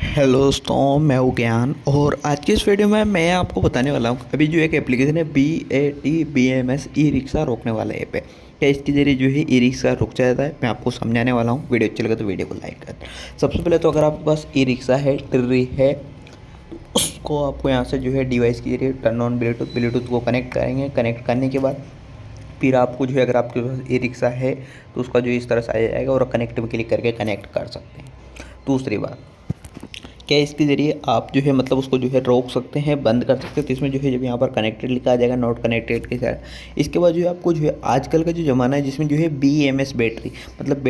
Hello दोस्तों, मैं हूँ ज्ञान और आज की इस वीडियो में मैं आपको बताने वाला हूँ अभी जो एक एप्लीकेशन है BAT BMS ई रिक्शा रोकने वाला ऐप है। क्या इसके जरिए जो है ई रिक्शा रुक जाता है, मैं आपको समझाने वाला हूँ। वीडियो अच्छी लगे तो वीडियो को लाइक कर। सबसे पहले तो अगर आपके पास ई रिक्शा है, ट्री है, उसको आपको यहाँ से जो है डिवाइस के जरिए टर्न ऑन ब्लूटूथ को कनेक्ट करेंगे। कनेक्ट करने के बाद फिर आपको जो है, अगर आपके पास ई रिक्शा है तो उसका जो इस तरह से आ जाएगा और कनेक्ट में क्लिक करके कनेक्ट कर सकते हैं। दूसरी बात, क्या इसके ज़रिए आप जो है मतलब उसको जो है रोक सकते हैं, बंद कर सकते हैं। तो इसमें जो है जब यहाँ पर कनेक्टेड लिखा आ जाएगा, नॉट कनेक्टेड के साथ, इसके बाद जो है आपको जो है आजकल का जो ज़माना है जिसमें जो है BMS बैटरी मतलब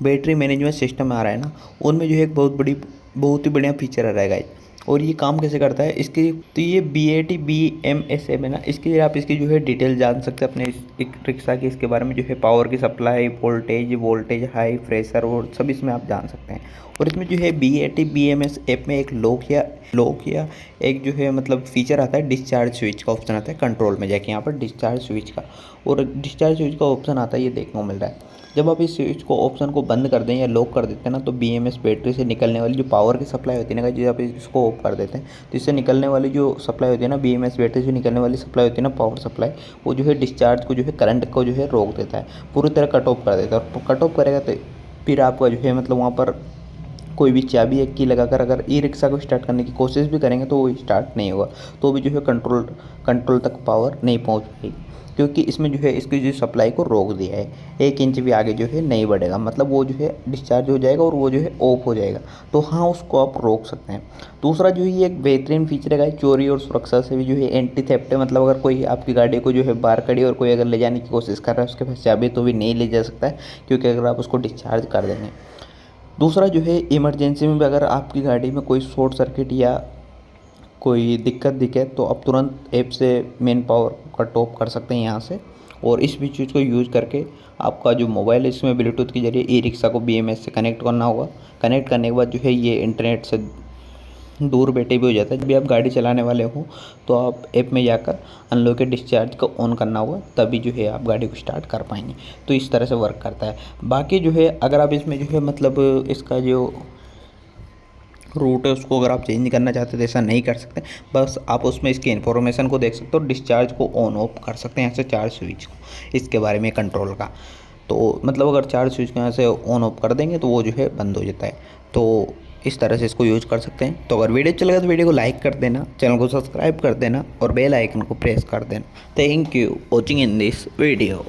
बैटरी मैनेजमेंट सिस्टम आ रहा है ना, उनमें जो है एक बहुत ही बढ़िया फीचर आ रहेगा। और ये काम कैसे करता है इसकी, तो ये BAT BMS है ना, इसके लिए आप इसकी जो है डिटेल जान सकते हैं अपने एक रिक्शा की। इसके बारे में जो है पावर की सप्लाई, वोल्टेज हाई, प्रेशर और सब इसमें आप जान सकते हैं। और इसमें जो है BAT BMS ऐप में एक लॉक या एक जो है मतलब फीचर आता है, डिस्चार्ज स्विच का ऑप्शन आता है। कंट्रोल में जाके यहाँ पर डिस्चार्ज स्विच का और डिस्चार्ज स्विच का ऑप्शन आता है, ये देखने को मिल रहा है। जब आप इस स्विच को ऑप्शन को बंद कर दें या लॉक कर देते हैं ना, तो BMS बैटरी से निकलने वाली जो पावर की सप्लाई होती है ना, जब आप इसको ऑफ कर देते हैं तो इससे निकलने वाली जो सप्लाई होती है ना, BMS बैटरी से निकलने वाली सप्लाई होती है ना, पावर सप्लाई, वो जो है डिस्चार्ज को जो है करंट को जो है रोक देता है, पूरी तरह कट ऑफ कर देता है। और कट ऑफ करेगा तो फिर आपका जो है मतलब वहाँ पर कोई भी चाबी एक की लगाकर अगर ई रिक्शा को स्टार्ट करने की कोशिश भी करेंगे तो वो स्टार्ट नहीं होगा, तो भी जो है कंट्रोल तक पावर नहीं पहुंच पाएगी, क्योंकि इसमें जो है इसकी जो सप्लाई को रोक दिया है। 1 इंच भी आगे जो है नहीं बढ़ेगा, मतलब वो जो है डिस्चार्ज हो जाएगा और वो जो है ऑफ हो जाएगा। तो हाँ, उसको आप रोक सकते हैं। दूसरा जो है ये एक बेहतरीन फीचर है, चोरी और सुरक्षा से भी जो है एंटी थेफ्ट है। मतलब अगर कोई आपकी गाड़ी को जो है बाहर खड़ी और कोई अगर ले जाने की कोशिश कर रहा है, उसके पास चाबी तो भी नहीं ले जा सकता है, क्योंकि अगर आप उसको डिस्चार्ज कर देंगे। दूसरा जो है इमरजेंसी में भी अगर आपकी गाड़ी में कोई शॉर्ट सर्किट या कोई दिक्कत दिखे तो आप तुरंत ऐप से मेन पावर कट ऑफ कर सकते हैं यहाँ से। और इस भी चीज़ को यूज़ करके आपका जो मोबाइल है इसमें ब्लूटूथ के जरिए ई रिक्शा को BMS से कनेक्ट करना होगा। कनेक्ट करने के बाद जो है ये इंटरनेट से दूर बैठे भी हो जाता है। जब भी आप गाड़ी चलाने वाले हो तो आप ऐप में जाकर अनलॉक डिस्चार्ज को ऑन करना होगा, तभी जो है आप गाड़ी को स्टार्ट कर पाएंगे। तो इस तरह से वर्क करता है। बाकी जो है अगर आप इसमें जो है मतलब इसका जो रूट है उसको अगर आप चेंज करना चाहते हैं तो ऐसा नहीं कर सकते। बस आप उसमें इसकी इन्फॉर्मेशन को देख सकते हो, डिस्चार्ज को ऑन ऑफ कर सकते हैं यहाँ से, चार्ज स्विच को, इसके बारे में कंट्रोल का। तो मतलब अगर चार्ज स्विच को यहाँ से ऑन ऑफ कर देंगे तो वो जो है बंद हो जाता है। तो इस तरह से इसको यूज कर सकते हैं। तो अगर वीडियो अच्छा लगा तो वीडियो को लाइक कर देना, चैनल को सब्सक्राइब कर देना और बेल आइकन को प्रेस कर देना। Thank you watching in this video.